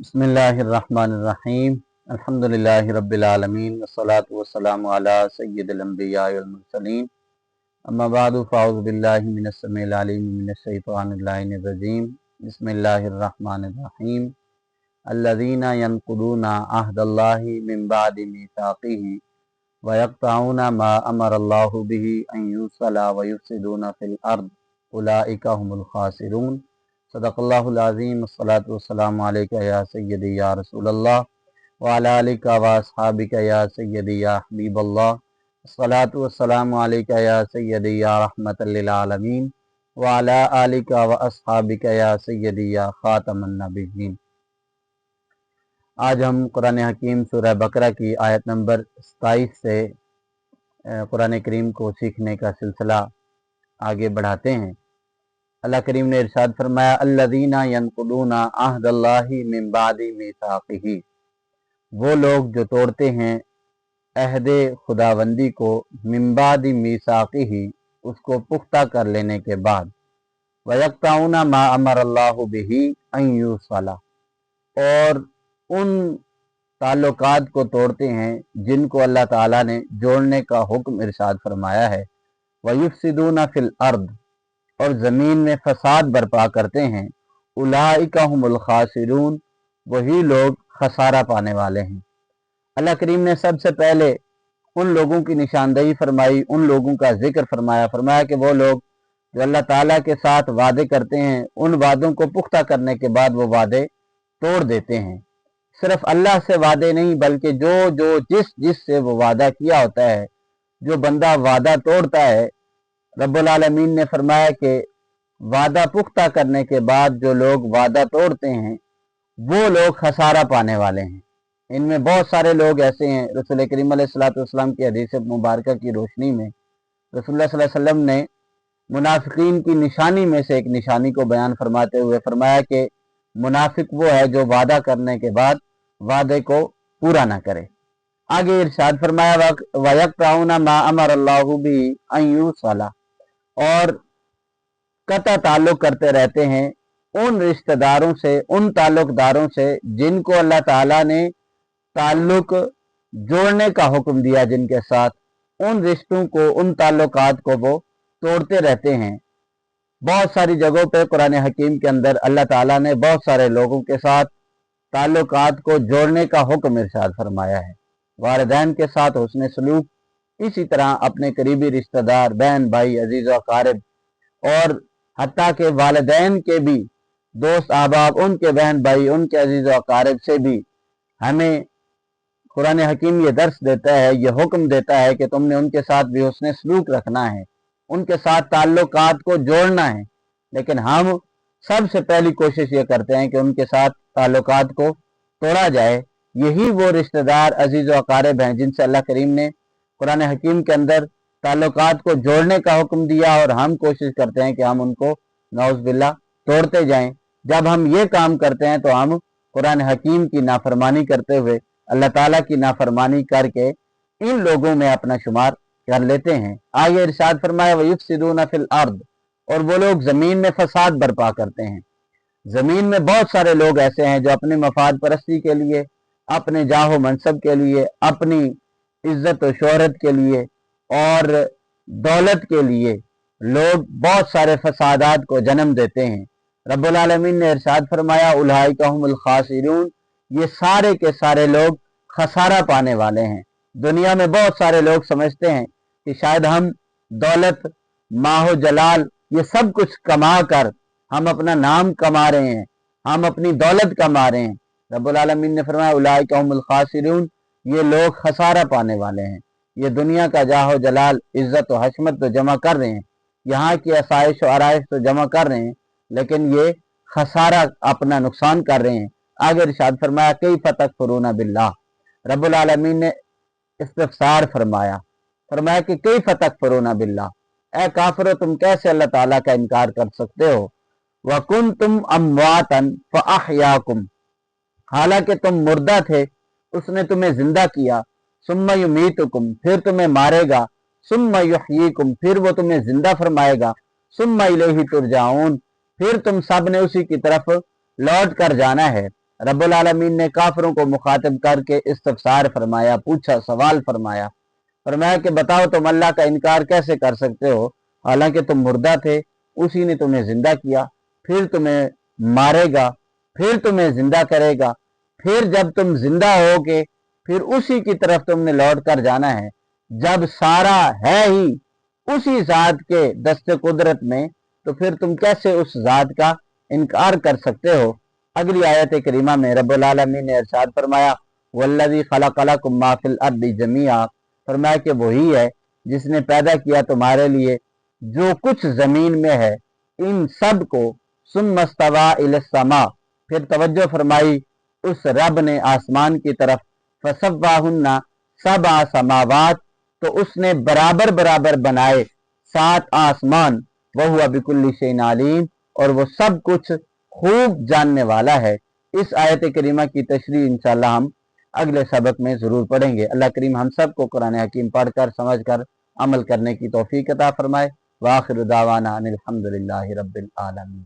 बिस्मिल्लाहिर्रहमानिर्रहीम अल्हम्दुलिल्लाहि रब्बिल आलमीन वस्सलातु वस्सलामु अला सय्यिदिल अंबिया'i वल मुरसलीन अम्मा बअदु फ़अऊज़ु बिल्लाहि मिनश समीइल अलीम मिनश शैतानिर लाइनिर रजीम बिस्मिल्लाहिर्रहमानिर्रहीम अल्लज़ीना यनक़ुदूना अहदल्लाहि मिन बअदि मीसाक़िही व यक़तऊना मा अमरल्लाहु बिही अन युस्सला व युफ़्सिदूना फ़िल अर्द उलाइका हुमुल ख़ासिरून सदक़ल्लाहुल अज़ीम अस्सलातु वस्सलामु अलैका या सय्यदी या रसूलल्लाह व अला आलिका व अस्हाबिका या सय्यदी या हबीबल्लाह अस्सलातु वस्सलामु अलैका या सय्यदी या रहमतल लिल आलमीन व अला आलिका व अस्हाबिका या सय्यदी या ख़ातमन नबिय्यीन। आज हम कुरान हकीम सूरह बकरा की आयत नंबर 27 से कुरान करीम को सीखने का सिलसिला आगे बढ़ाते हैं। अल्लाह करीम ने इरशाद फरमाया अल्लज़ीना यनक़ुदूना अहदल्लाहि मिन बअदि मीसाक़िही, वो लोग जो तोड़ते हैं अहदे खुदाबंदी को मिन बअदि मीसाक़िही, उसको पुख्ता कर लेने के बाद, व यक़तऊना मा अमरल्लाहु बिही अन युस्सला, और उन ताल्लुकात को तोड़ते हैं जिनको अल्लाह ताला ने जोड़ने का हुक्म इरशाद फरमाया है। व युफ़सिदूना फ़िल अर्द, और ज़मीन में फसाद बर्पा करते हैं। उलाइका हुमुल ख़ासिरून, वही लोग खसारा पाने वाले हैं। अल्लाह करीम ने सबसे पहले उन लोगों की निशानदेही फरमाई, उन लोगों का जिक्र फरमाया कि वो लोग जो अल्लाह ताला के साथ वादे करते हैं, उन वादों को पुख्ता करने के बाद वो वादे तोड़ देते हैं। सिर्फ अल्लाह से वादे नहीं, बल्कि जो जिस से वो वादा किया होता है, जो बंदा वादा तोड़ता है, रब्बुल आलमीन ने फरमाया कि वादा पुख्ता करने के बाद जो लोग वादा तोड़ते हैं वो लोग खसारा पाने वाले हैं। इनमें बहुत सारे लोग ऐसे हैं। रसूल करीम अलैहिस्सलातु वस्सलाम की हदीस मुबारका की रोशनी में रसूलुल्लाह सल्लल्लाहु अलैहि वसल्लम ने मुनाफिकीन की निशानी में से एक निशानी को बयान फरमाते हुए फरमाया कि मुनाफिक वो है जो वादा करने के बाद वादे को पूरा ना करे। आगे इरशाद फरमाया वयक़तऊना मा अमरल्लाहु बिही अन युस्सला, और कता ताल्लुक करते रहते हैं उन रिश्तेदारों से, उन ताल्लुकदारों से जिनको अल्लाह ताला ने ताल्लुक जोड़ने का हुक्म दिया, जिनके साथ उन रिश्तों को, उन ताल्लुकात को वो तोड़ते रहते हैं। बहुत सारी जगहों पे कुरान हकीम के अंदर अल्लाह ताला ने बहुत सारे लोगों के साथ ताल्लुकात को जोड़ने का हुक्म इरशाद फरमाया है। वालिदैन के साथ हुस्न सलूक, इसी तरह अपने करीबी रिश्तेदार, बहन भाई, अजीज व अकारिब, और हत्ता के वालिदैन के भी दोस्त अहबाब, उनके बहन भाई, उनके अजीज व अकारिब से भी हमें कुरान हकीम ये दर्स देता है, ये हुक्म देता है कि तुमने उनके साथ भी हुस्न सलूक रखना है, उनके साथ ताल्लुकात को जोड़ना है। लेकिन हम सबसे पहली कोशिश ये करते हैं कि उनके साथ ताल्लुकात को तोड़ा जाए। यही वो रिश्तेदार, अजीज व अकारिब हैं जिनसे अल्लाह करीम ने कुरान हकीम के अंदर ताल्लुकात को जोड़ने का हुक्म दिया, और हम कोशिश करते हैं कि हम उनको नौज़ बिल्लाह तोड़ते जाएं। जब हम ये काम करते हैं तो हम कुरान हकीम की नाफरमानी करते हुए, अल्लाह ताला की नाफरमानी करके इन लोगों में अपना शुमार कर लेते हैं। आगे इरशाद फरमाया वयुफ़सिदूना फ़िल अर्द, और वो लोग ज़मीन में फसाद बर्पा करते हैं। ज़मीन में बहुत सारे लोग ऐसे हैं जो अपने मफाद परस्ती के लिए, अपने जाहो मनसब के लिए, अपनी इज्जत और शोहरत के लिए और दौलत के लिए लोग बहुत सारे फसादात को जन्म देते हैं। रब्बुल आलमीन ने इरशाद फरमाया उलाइका हुमुल खासिरून, ये सारे के सारे लोग खसारा पाने वाले हैं। दुनिया में बहुत सारे लोग समझते हैं कि शायद हम दौलत, माहो जलाल, ये सब कुछ कमा कर हम अपना नाम कमा रहे हैं, हम अपनी दौलत कमा रहे हैं। रब्बुल आलमीन ने फरमाया उलाइका हुमुल खासिरून, ये लोग खसारा पाने वाले हैं। ये दुनिया का जाहो जलाल, इज्जत और हशमत तो जमा कर रहे हैं, यहाँ की आसाइश और आराइश तो जमा कर रहे हैं, लेकिन ये खसारा, अपना नुकसान कर रहे हैं। आगे इरशाद फरमाया कैफ़ तकफ़ुरूना बिल्लाह, रब्बुल आलमीन ने इस्तिफ़सार फरमाया कि कैफ़ तकफ़ुरूना बिल्लाह, ए काफिरो तुम कैसे अल्लाह ताला का इनकार कर सकते हो। व कुंतुम अम्वातन फ़अहयाकुम, हालांकि तुम मुर्दा थे, उसने तुम्हें जिंदा किया। सुम्मा युमीतुकुम, फिर तुम्हें मारेगा। सुम्मा युहयीकुम, फिर वो तुम्हें जिंदा फरमाएगा। सुम्मा इलैहि तुरजाऊन, फिर तुम सब ने उसी की तरफ लौट कर जाना है। रब्बुल आलमीन ने काफिरों को मुखातिब करके इस्तफसार फरमाया, पूछा, सवाल फरमाया। फरमाया कि बताओ तुम अल्लाह का इनकार कैसे कर सकते हो, हालांकि तुम मुर्दा थे, उसी ने तुम्हें जिंदा किया, फिर तुम्हें मारेगा, फिर तुम्हें जिंदा करेगा, फिर जब तुम जिंदा होगे फिर उसी की तरफ तुमने लौट कर जाना है। जब सारा है ही उसी ज़ात के दस्ते कुदरत में, तो फिर तुम कैसे उस ज़ात का इनकार कर सकते हो। अगली आयत करीमा में रब्बुल आलमीन ने इरशाद फरमाया, वल्लज़ी खलक़लकुम मा फिल अर्दि जमीआ, फरमाया कि वही है जिसने पैदा किया तुम्हारे लिए जो कुछ जमीन में है, इन सब को, सुम्मा इस्तवा इलस समा, फिर तवज्जो फरमाई उस रब ने आसमान की तरफ, फसव्वाहुन्ना सबआ समावात, तो उसने बराबर बराबर बनाए 7 आसमान, वहुवा बिकुल्लि शैइन अलीम, और वो सब कुछ खूब जानने वाला है। इस आयत करीमा की तशरीह इंशाअल्लाह हम अगले सबक में ज़रूर पढ़ेंगे। अल्लाह करीम हम सब को कुरान हकीम पढ़कर समझकर अमल करने की तौफीक अता फरमाए। व आखिर दावाना अनिल हम्दुलिल्लाहि रब्बिल आलमीन।